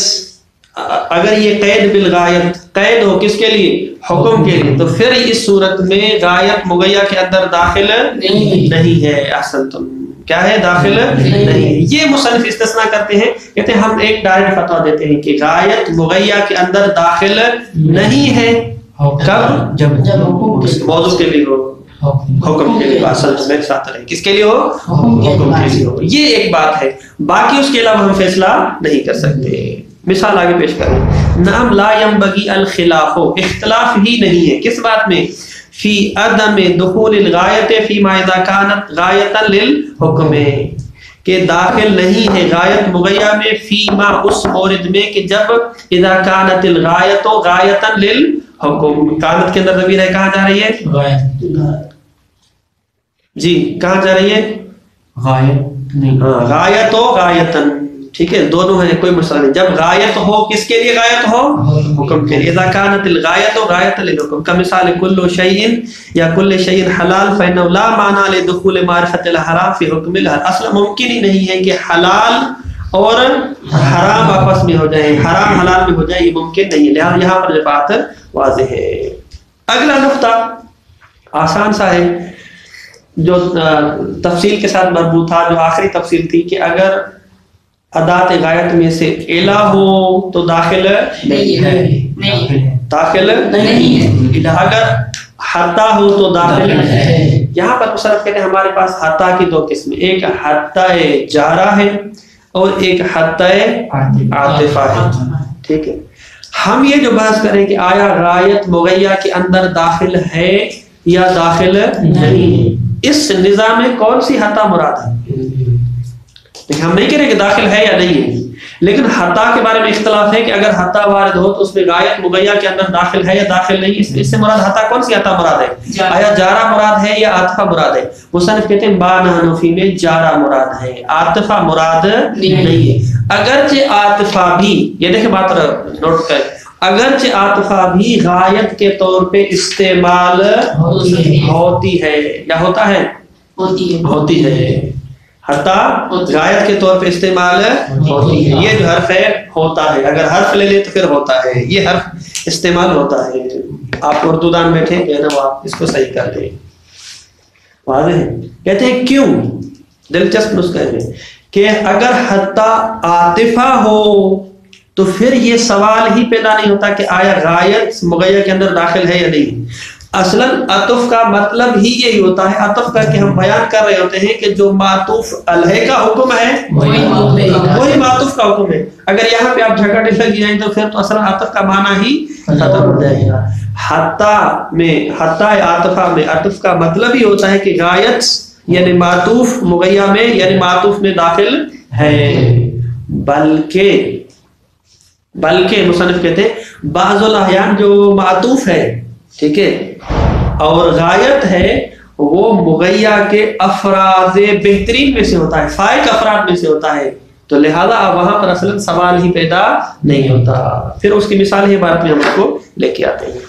اگر یہ قید بالغایت قید ہو کس کے لیے؟ حکم کے لیے، تو پھر اس صورت میں غایت مغیہ کے اندر داخل نہیں ہے۔ احسنتم، کیا ہے؟ داخل نہیں ہے۔ یہ مصنف استثناء کرتے ہیں، کہتے ہیں ہم ایک ڈائریکٹ فتویٰ دیتے ہیں کہ غایت مغیہ کے اندر داخل نہیں ہے۔ کب؟ جب موضوع کے لیے ہو، حکم کے لیے، اصل میں ساتھ رہے، کس کے لیے ہو؟ حکم کے لیے ہو۔ یہ ایک بات ہے، باقی اس کے علاوہ ہم فیصلہ نہیں کر سکتے۔ مثال آگے پیش کریں، نعم لا ينبغي الخلاف، اختلاف ہی نہیں ہے کس بات میں؟ فی عدم دخول الغایت فیما اذا كانت غایتا للحکم، کہ داخل نہیں ہے غایت مغیہ میں فیما اس مورد میں کہ جب اذا كانت الغایت غایتا للحکم، کانت کے اندر ضمیر ہے، کہاں جا رہی ہے؟ جی کہاں جا رہی ہے؟ غایت نہیں، غایت و غایتن، ٹھیک ہے، دونوں ہیں، کوئی مسئلہ نہیں۔ جب غایت ہو، کس کے لیے غایت ہو؟ حکم کے لیے۔ اذا كانت الغایت غایت للحکم کمثال کل شیء یا کل شیء حلال فإنه لا معنى لدخول معرفة الحرام في حکم الحلال، اصلا ممکن ہی نہیں ہے کہ حلال اور حرام آپس میں ہو جائیں، حرام حلال میں ہو جائے، یہ ممکن نہیں ہے، لہٰذا یہاں پر یہ بات واضح ہے۔ اگلا نقطہ آسان سا ہے، جو تفصیل کے ساتھ مربوط تھا، جو آخری تفصیل تھی کہ اگر ادات غایت میں سے الا ہو تو داخل نہیں ہے، داخل نہیں ہے، اگر حتا ہو تو داخل ہے۔ یہاں پر مصنف کہتے ہیں ہمارے پاس حتا کی دو قسمیں، ایک حتا جارہ ہے اور ایک حتا عاطفہ ہے، ٹھیک ہے۔ ہم یہ جو بحث کریں کہ آیا غایت مغیہ کے اندر داخل ہے یا داخل نہیں ہے، اس نظام میں کون سی حتا مراد ہے؟ ہم نہیں کہہ رہے کہ داخل ہے یا نہیں ہے، لیکن حتا کے بارے میں اختلاف ہے کہ اگر حتا وارد ہو تو اس میں غایت مغیہ کے اندر داخل ہے یا داخل نہیں، اس سے مراد حتا کون سی حتا مراد ہے؟ آیا جارہ مراد ہے یا عاطفہ مراد ہے؟ مصنف کہتے ہیں با نحنفی میں جارہ مراد ہے، عاطفہ مراد نہیں ہے۔ اگرچہ عاطفہ بھی، یہ دیکھیں بات نوٹ کریں، اگرچہ عاطفہ بھی غایت کے طور پہ استعمال ہوتی ہے یا ہوتا ہے، ہوتی ہے، حتا غایت کے طور پہ استعمال ہوتی ہے۔ یہ جو حرف ہے ہوتا ہے، اگر حرف لے لے تو پھر ہوتا ہے، یہ حرف استعمال ہوتا ہے۔ آپ اردو دان بیٹھے جو ہے نا، وہ آپ اس کو صحیح کر دیں، واضح ہے۔ کہتے ہیں کیوں، دلچسپ نسخہ ہے کہ اگر حتا عاطفہ ہو تو پھر یہ سوال ہی پیدا نہیں ہوتا کہ آیا غایت مغیہ کے اندر داخل ہے یا نہیں۔ اصلاً عطف کا مطلب ہی یہی ہوتا ہے، عطف کر کے ہم بیان کر رہے ہوتے ہیں کہ جو معطوف علیہ کا حکم ہے وہی معطوف کا حکم ہے۔ اگر یہاں پہ آپ جھگڑنے لگ جائیں تو پھر تو اصلاً عطف کا معنی ہی ختم ہو جائے گا۔ حتا میں، حتا عاطفہ میں عطف کا مطلب ہی ہوتا ہے کہ غایت یعنی معطوف مغیہ میں یعنی معطوف میں داخل ہے، بلکہ مصنف کہتے ہیں بعض الاحیان جو معطوف ہے، ٹھیک ہے، اور غایت ہے وہ مغیہ کے افراد بہترین میں سے ہوتا ہے، فائق افراد میں سے ہوتا ہے، تو لہذا وہاں پر اصلا سوال ہی پیدا نہیں ہوتا۔ پھر اس کی مثال ہی عبارت میں ہم کو لے کے آتے ہیں۔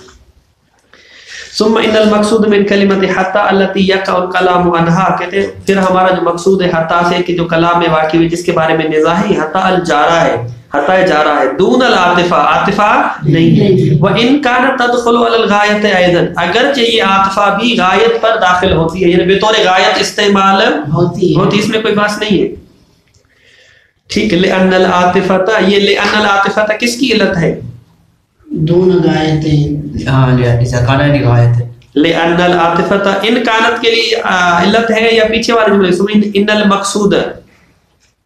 ثم ان المقصود من کلمت حتی التي يقع الكلام عنها، کہتے ہیں پھر ہمارا جو مقصود ہے حتی سے کہ جو کلام میں واقع ہوئی جس کے بارے میں نزاع ہے، حتی الجارہ ہے، حتی جارہ ہے، دون العاطفہ، عاطفہ نہیں ہے۔ وَإِن كَانَتْ تَدْخُلُ عَلَى الْغَایَةِ أَيْضًا، اگرچہ یہ عاطفہ بھی غایت پر داخل ہوتی ہے، یعنی بطور غایت استعمال ہوتی ہے، اس میں کوئی بات نہیں ہے، ٹھیک ہے۔ لِأَنَّ الْعَاطِفَةَ، یہ لِأَنَّ الْعَاطِفَةَ کس کی علت ہے؟ دون غایتیں، ہاں جیسا کانا نہیں غایت ہے۔ لِأَنَّ الْعَاطِفَةَ ان کانت کے لیے علت ہے، یا پیچھے والے جملے سمجھ ان المقصود،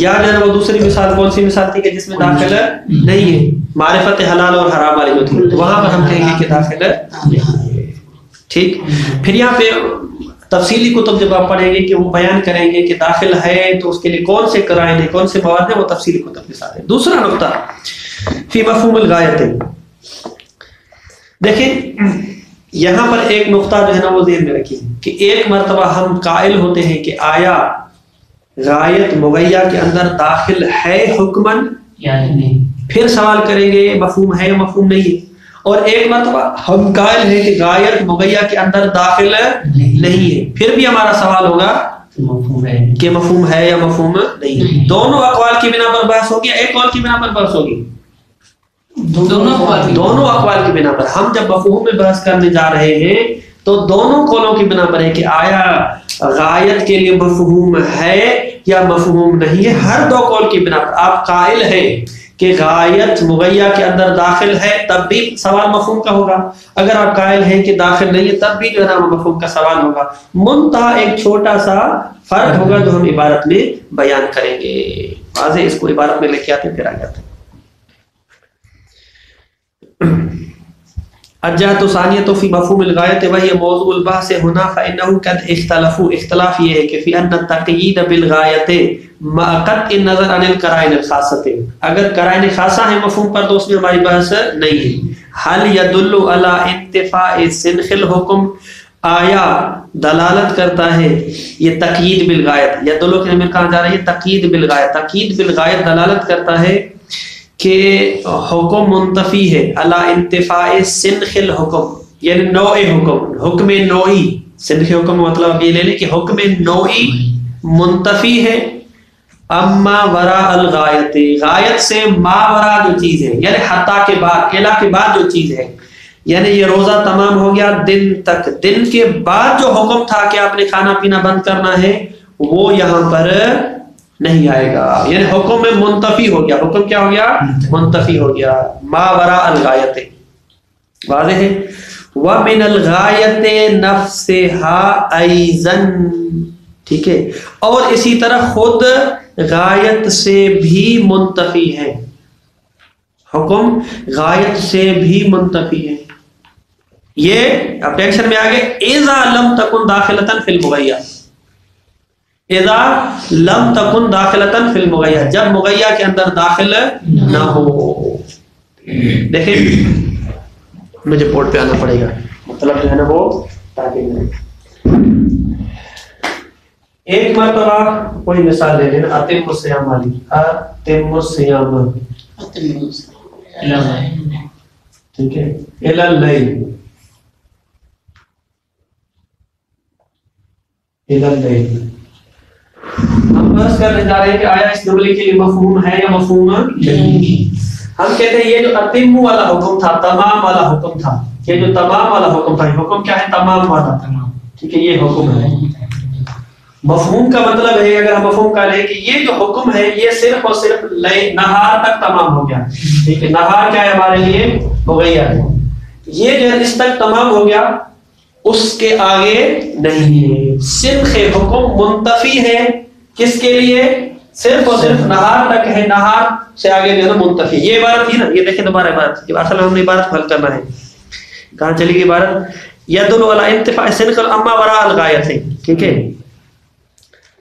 یا جو ہے وہ دوسری مثال کون سی مثال تھی کہ جس میں داخل نہیں ہے، معرفت حلال اور حرام والی جو تھی، تو وہاں پر ہم کہیں گے کہ داخل ہے. ٹھیک. پھر یہاں پہ تفصیلی کتب جب آپ پڑھیں گے کہ وہ بیان کریں گے کہ داخل ہے تو اس کے لیے کون سے قرائن ہیں، کون سے مواد ہیں، وہ تفصیلی کتب کے ساتھ ہے. دوسرا نقطہ فی مفہوم الغایت. دیکھیں یہاں پر ایک نقطہ جو ہے نا وہ ذہن میں رکھیے کہ ایک مرتبہ ہم قائل ہوتے ہیں کہ آیا غایت مغیہ کے اندر داخل ہے حکمن یا نہیں، پھر سوال کریں گے مفہوم ہے یا مفہوم نہیں ہے. اور ایک مرتبہ ہم قائل ہیں کہ غایت مغیہ کے اندر داخل نہیں ہے، پھر بھی ہمارا سوال ہوگا مفہوم ہے کہ مفہوم ہے یا مفہوم نہیں ہے. دونوں اقوال کی بنا پر بحث ہوگی، ایک قول کی بنا پر بحث ہوگی، دونوں اقوال کی بنا پر. ہم جب مفہوم میں بحث کرنے جا رہے ہیں تو دونوں قولوں کی بنا پر ہے کہ آیا غایت کے لیے مفہوم ہے یا مفہوم نہیں ہے. ہر دو قول کی بنا پر آپ قائل ہیں کہ غایت مغیہ کے اندر داخل ہے تب بھی سوال مفہوم کا ہوگا، اگر آپ قائل ہیں کہ داخل نہیں ہے تب بھی جو ہے نا مفہوم کا سوال ہوگا. منتہا ایک چھوٹا سا فرق ہوگا جو ہم عبارت میں بیان کریں گے. واضح، اس کو عبارت میں لے کے آتے پھر آ جاتے ہیں. الجہۃ الثانیۃ فی مفہوم الغایت وہی موضوع البحث هنا فإنهم قد اختلفوا. اختلاف یہ ہے کہ فی ان التقیید بالغایت مع قطع النظر عن القرائن الخاصۃ، اگر قرائن خاصہ ہیں مفہوم پر تو اس میں ہماری بحث نہیں ہے. هل يدل على انتفاء سنخ الحکم، آیا دلالت کرتا ہے یہ تقیید بالغایت، یا دلو کے میں کہا جا رہا ہے یہ تقیید بالغایت، تقیید بالغایت دلالت کرتا ہے کہ حکم منتفی ہے علی انتفاء سنخ الحکم، یعنی نوع حکم، حکم نوعی. سنخ حکم مطلب یہ لے لیں کہ حکم نوعی منتفی ہے اما وراء الغایت، غایت سے ما وراء جو چیز ہے، یعنی حتی کے بعد، الا کے بعد جو چیز ہے، یعنی یہ روزہ تمام ہو گیا دن تک، دن کے بعد جو حکم تھا کہ آپ نے کھانا پینا بند کرنا ہے وہ یہاں پر نہیں آئے گا. یعنی حکم میں منتفی ہو گیا. حکم کیا ہو گیا؟ منتفی ہو گیا. ما وراء الغایت. واضح ہے. وَمِنَ الْغَایَةِ نَفْسِهَا أَيْضًا، ٹھیک ہے، اور اسی طرح خود غایت سے بھی منتفی ہے. حکم غایت سے بھی منتفی ہے. یہ اب ٹینشن میں آگے اذا لم تکن داخلتاً فی المغیہ، اذا لم تکن داخلتاً فی المغیہ، جب مغیہ کے اندر داخل نہ ہو. دیکھیں مجھے بورڈ پہ آنا پڑے گا، مطلب جو ہے نا وہ تاکہ ایک مرتبہ کوئی مثال لے لینا، اتم الصیام والی، اتم الصیام، ٹھیک ہے، الی اللیل، الی اللیل. ہم بحث کرنے جا رہے ہیں کہ آیا اس جملے کے لیے مفہوم ہے یا مفہوم نہیں. ہم کہتے ہیں یہ جو اتم والا حکم تھا، تمام والا حکم تھا، یہ جو تمام والا حکم تھا، حکم کیا ہے؟ تمام والا. ٹھیک ہے، یہ حکم ہے. مفہوم کا مطلب ہے، اگر ہم مفہوم کا لیں کہ یہ جو حکم ہے یہ صرف اور صرف نہار تک تمام ہو گیا. ٹھیک ہے، نہار کیا ہے ہمارے لیے؟ مغیہ ہے. یہ جو ہے اس تک تمام ہو گیا، اس کے آگے نہیں. سنخ حکم منتفی ہے کس کے لیے؟ صرف اور صرف نہار تک ہے، نہار سے آگے جو ہے منتفی. یہ عبارت تھی نا، یہ دیکھیں دوبارہ عبارت، اصل ہم نے عبارت کو حل کرنا ہے. کہاں چلی گئی عبارت؟ یدل علی انتفاء سنخ اما وراء الغایت ہے. ٹھیک ہے،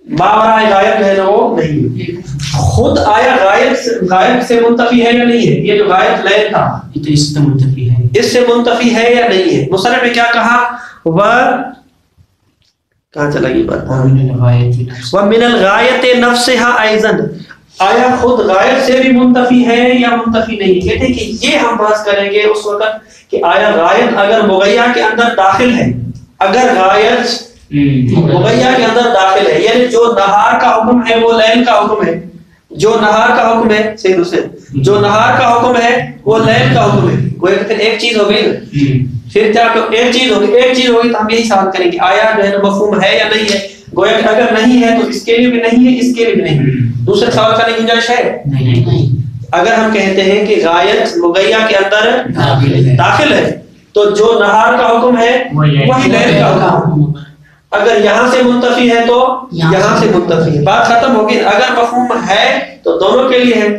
ما وراء غایت جو ہے نا وہ نہیں. خود آیا غایت سے منتفی ہے یا نہیں ہے؟ یہ جو غایت لیل تھا یہ تو اس سے منتفی ہے، اس سے منتفی ہے یا نہیں ہے؟ مصنف نے کیا کہا؟ وہ کہاں چلا گئی بات؟ وَمِنَ الْغَایَةِ نَفْسِهَا أَيْضًا، آیا خود غایت سے بھی منتفی ہے یا منتفی نہیں؟ کہتے ہیں کہ یہ ہم بحث کریں گے اس وقت کہ آیا غایت اگر مغیہ کے اندر داخل ہے، اگر غایت مغیہ کے اندر داخل ہے، یعنی جو نہار کا حکم ہے وہ لیل کا حکم ہے، جو نہار کا حکم ہے صحیح دوسرے، جو نہار کا حکم ہے وہ لیل کا حکم ہے. وہ ایک چیز ہو گئی نا. پھر کیا ایک چیز ہوگی تو ہم یہی سوال کریں گے آیا جو ہے مفہوم ہے یا نہیں ہے. گویا کہ اگر نہیں ہے تو اس کے لیے بھی نہیں ہے، اس کے لیے بھی نہیں. دوسرے سوال کرنے کی گنجائش ہے نہیں. اگر ہم کہتے ہیں کہ غایت مغیہ کے اندر داخل ہے تو جو نہار کا حکم ہے وہی لیل کا حکم. اگر یہاں سے منتفی ہے تو یہاں سے منتفی ہے، بات ختم ہوگی. اگر مفہوم ہے تو دونوں کے لیے ہے،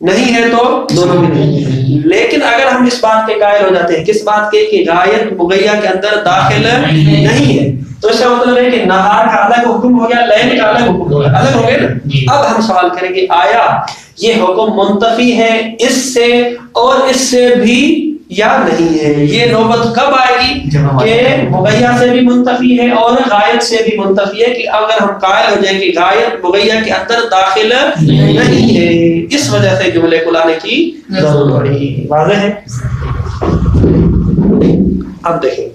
نہیں ہے تو دونوں کے لیے. لیکن اگر ہم اس بات کے قائل ہو جاتے ہیں، کس بات کے کہ غایت مغیّہ کے اندر داخل نہیں ہے، تو اس کا مطلب ہے کہ نہار کا الگ حکم ہو گیا، لیل کا الگ حکم ہو گیا، الگ ہو گئے نا. اب ہم سوال کریں گے آیا یہ حکم منتفی ہے اس سے اور اس سے بھی یا نہیں ہے؟ یہ نوبت کب آئے گی کہ مغیّہ سے بھی منتفی ہے اور غایت سے بھی منتفی ہے، کہ اگر ہم قائل ہو جائیں کہ غایت مغیّہ کے اندر داخل نہیں ہے. اس وجہ سے جملے کو لانے کی ضرورت پڑی. واضح ہے؟ اب دیکھیں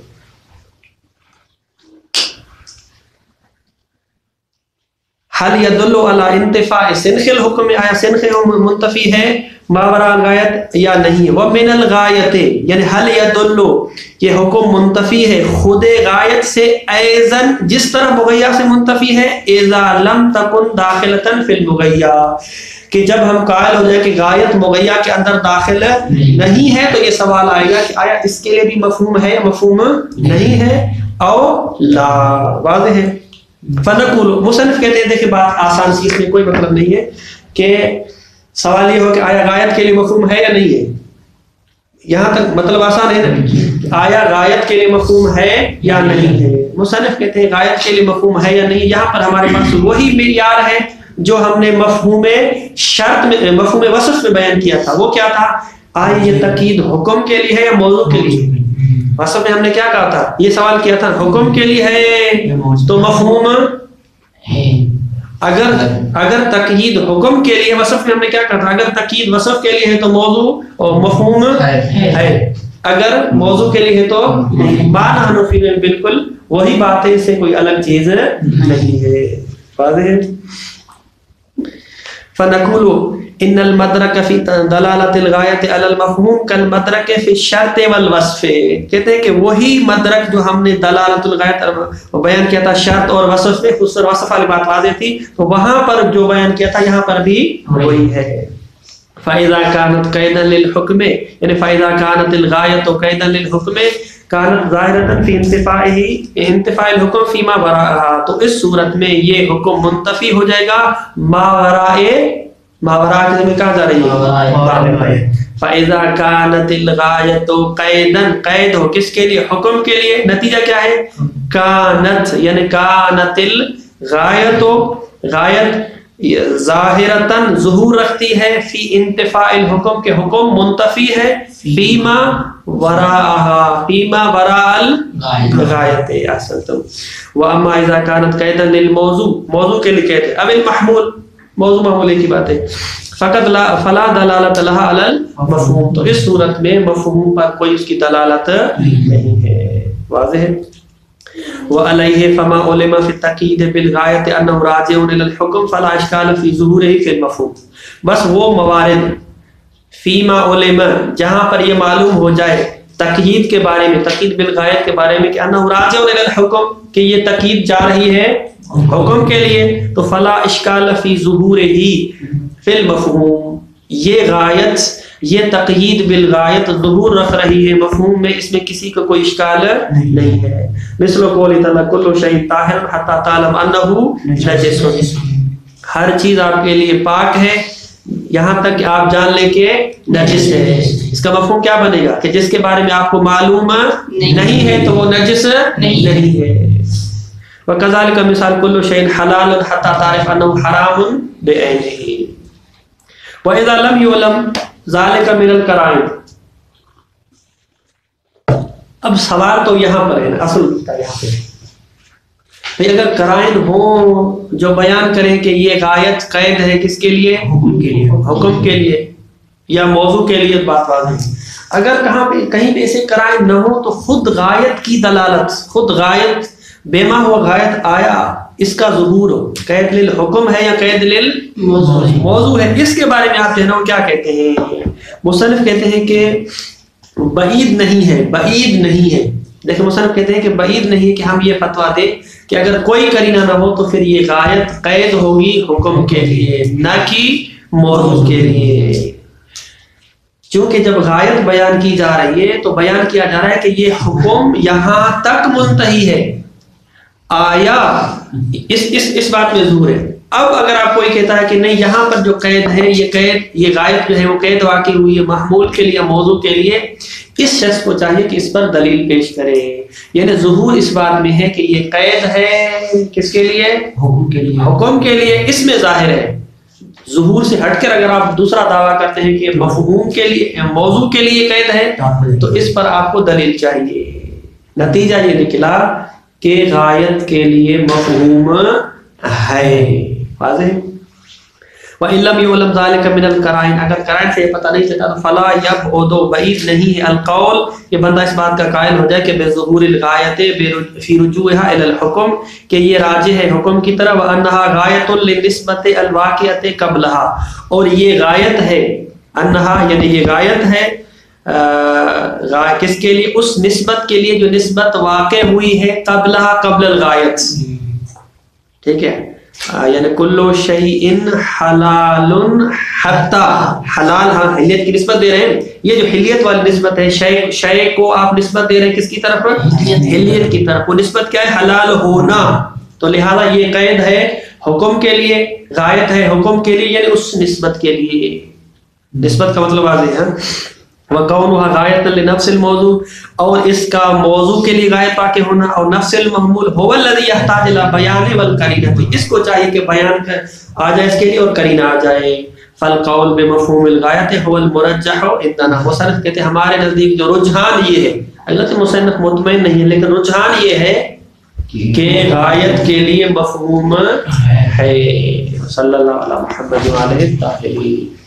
حل يدل على انتفاء سنخ الحکم، آیا سنخ منتفی ہے ماوراء الغایت یا نہیں؟ ومن الغایت یعنی حل يدل، یہ حکم منتفی ہے خود غایت سے، ایزن جس طرح مغیّہ سے منتفی ہے، اذا لم تکن داخلتا فی المغیّہ، کہ جب ہم قائل ہو جائے کہ غایت مغیّہ کے اندر داخل نہیں ہے تو یہ سوال آئے گا کہ آیا اس کے لیے بھی مفہوم ہے یا مفہوم نہیں ہے او لا. واضح ہے؟ فنقول، مصنف کہتے ہیں دیکھیں بات آسان سی، اس میں کوئی مطلب نہیں ہے کہ سوال یہ ہو کہ آیا غایت کے لیے مفہوم ہے یا نہیں ہے. یہاں تک مطلب آسان ہے نا، آیا غایت کے لیے مفہوم ہے یا نہیں ہے. مصنف کہتے ہیں غایت کے لیے مفہوم ہے یا نہیں. یہاں پر ہمارے پاس وہی معیار ہے جو ہم نے مفہوم شرط میں، مفہوم وصف میں بیان کیا تھا. وہ کیا تھا؟ آیا یہ تاکید حکم کے لیے ہے یا موضوع کے لیے؟ وصف میں ہم نے کیا کہا تھا؟ یہ سوال کیا تھا حکم کے لیے ہے تو مفہوم ہے. اگر تقیید حکم کے لیے، وصف میں ہم نے کیا کہا تھا؟ اگر تقیید وصف کے لیے ہے تو موضوع اور مفہوم ہے، اگر موضوع کے لیے ہے تو معنی حنفی میں بالکل وہی بات ہے، اس سے کوئی الگ چیز نہیں ہے. واضح ہے؟ فنقول ان المدرک فی دلالت الغایت علی المفہوم کالمدرک فی الشرط والوصف. کہتے ہیں کہ وہی مدرک جو ہم نے دلالت الغایت بیان کیا تھا شرط اور وصف میں، خصوصاً وصف والی بات واضح تھی، تو وہاں پر جو بیان کیا تھا یہاں پر بھی وہی ہے. فَإِذَا كَانَتْ قَيْدًا لِلْحُكْمِ، یعنی فَإِذَا كَانَتِ الْغَایَةُ قَيْدًا لِلْحُكْمِ كَانَتْ ظَاهِرَةً فِي انتفاء الحکم فِيمَا وَرَاءَهَا، تو اس صورت میں یہ حکم منتفی ہو جائے گا ماوراء کے میں کہاں جا رہی ہے؟ فَإِذَا كَانَتِ الْغَایَةُ قَیْدًا، قید ہو کس کے لیے؟ حکم کے لیے. نتیجہ کیا ہے؟ کانت، یعنی کانت الغایت، غایت ظاہرتاً ظہور رکھتی ہے، فی انتفاء الحکم کے حکم منتفی ہے، فیما وراءها، فیما وراء الغایت. احسنتم. واما اذا كانت قیدا للموضوع، موضوع کے لیے قید ہے. اب المحمول، موضوع محمول کی بات ہے، فقط فلا دلالت لها علی المفہوم، تو اس صورت میں مفہوم پر کوئی اس کی دلالت نہیں ہے. واضح ہے؟ وعلیہ فما علم فی التقیید بالغایت انہ راجع الی الحکم فلا اشکال فی ظہورہ فی المفہوم. بس وہ موارد فیما علم جہاں پر یہ معلوم ہو جائے تقیید کے بارے میں، تقیید بالغایت کے بارے میں کہ انہ راجع الی الحکم، کہ یہ تقیید جا رہی ہے حکم کے لیے، تو فلا اشکال فی ظہورہ فی المفہوم، یہ غایت، یہ تقیید بالغایت ظہور رکھ رہی ہے مفہوم میں، اس میں کسی کو کوئی اشکال نہیں ہے. مثل قول تعالی کل شیء طاہر حتی تعلم انہ نجس، ہر چیز آپ کے لیے پاک ہے یہاں تک کہ آپ جان لیں کہ نجس ہے. اس کا مفہوم کیا بنے گا؟ کہ جس کے بارے میں آپ کو معلوم نہیں ہے تو وہ نجس نہیں ہے. وکذالک مثال کل شیء حلال حتی تعرف انہ حرام بعینہ. وَإِذَا لَمْ يُعْلَمْ ذَلِكَ مِنَ الْقَرَائِنِ. اب سوال تو یہاں پر ہے نا، اصل یہاں پہ اگر قرائن ہوں جو بیان کریں کہ یہ غایت قید ہے کس کے لیے؟ حکم کے لیے یا موضوع کے لیے، بات واضح. اگر کہیں پہ ایسے قرائن نہ ہو تو خود غایت کی دلالت، خود غایت بیما ہوا غایت آیا اس کا ظہور ہو، قید للحکم ہے یا قید للموضوع ہے، اس کے بارے میں آپ جو ہے نا وہ کیا کہتے ہیں؟ مصنف کہتے ہیں کہ بعید نہیں ہے، بعید نہیں ہے. دیکھیں مصنف کہتے ہیں کہ بعید نہیں ہے کہ ہم یہ فتویٰ دیں کہ اگر کوئی قرینہ نہ ہو تو پھر یہ غایت قید ہوگی حکم کے لیے نہ کہ موضوع کے لیے. چونکہ جب غایت بیان کی جا رہی ہے تو بیان کیا جا رہا ہے کہ یہ حکم یہاں تک منتہی ہے، آیا اس بات میں ظہور ہے۔ اب اگر آپ کوئی کہتا ہے کہ نہیں یہاں پر جو قید ہے یہ غائب جو ہے وہ قید واقع ہوئی ہے محمول کے لیے موضوع کے لیے، اس شخص کو چاہیے کہ اس پر دلیل پیش کرے۔ یعنی ظہور اس بات میں ہے کہ یہ قید ہے کس کے لیے؟ حکم کے لیے، اس میں ظاہر ہے۔ ظہور سے ہٹ کر اگر آپ دوسرا دعویٰ کرتے ہیں کہ مفہوم کے لیے موضوع کے لیے قید ہے تو اس پر آپ کو دلیل چاہیے۔ نتیجہ یہ نکلا کہ غایت کے لیے مفہوم ہے۔ واضح؟ وَإِن لَمْ يُعْلَمْ ذَلِكَ مِنَ الْقَرَائِنِ، اگر قرائن سے پتہ نہیں چلتا تو فَلَا يَبْعُدُ، بعید نہیں ہے، القول کہ بندہ اس بات کا قائل ہو جائے کہ بظہور الغایت فی رجوعها الى الحکم، کہ یہ راجع ہے حکم کی طرف، وَأَنَّهَا غَایَةٌ لِلنِّسبَةِ الْوَاقِعَةِ قَبْلَهَا، اور یہ غایت ہے، انہا یعنی یہ غایت ہے کس کے لیے؟ اس نسبت کے لیے جو نسبت واقع ہوئی ہے قبل الغایت، ٹھیک ہے؟ یعنی کلو شیء حلال حتی، حلال، ہاں حلیت کی نسبت دے رہے ہیں، یہ جو حلیت والی نسبت ہے شیء کو آپ نسبت دے رہے ہیں کس کی طرف؟ حلیت کی طرف۔ وہ نسبت کیا ہے؟ حلال ہونا، تو لہذا یہ قید ہے حکم کے لیے، غایت ہے حکم کے لیے، یعنی اس نسبت کے لیے۔ نسبت کا مطلب واضح ہے۔ وَقَوْنُهَا غَایَةً لِنَفْسِ الْمَوْضُوعِ، اور اس کا موضوع کے لیے غایت واقع ہونا، اور نفس المحمول هو الذي يحتاج الى بیان والقرینہ، اس کو چاہیے کہ بیان آ جائے اس کے لیے اور قرینہ آ جائے۔ فالقول بمفہوم الغایت هو المرجح عندنا، مصنف کہتے ہیں ہمارے نزدیک جو رجحان یہ ہے، اگرچہ مصنف مطمئن نہیں ہے لیکن رجحان یہ ہے کہ غایت کے لیے مفہوم ہے۔ صلی اللہ علیہ محمد وعلیہ الطاہرین۔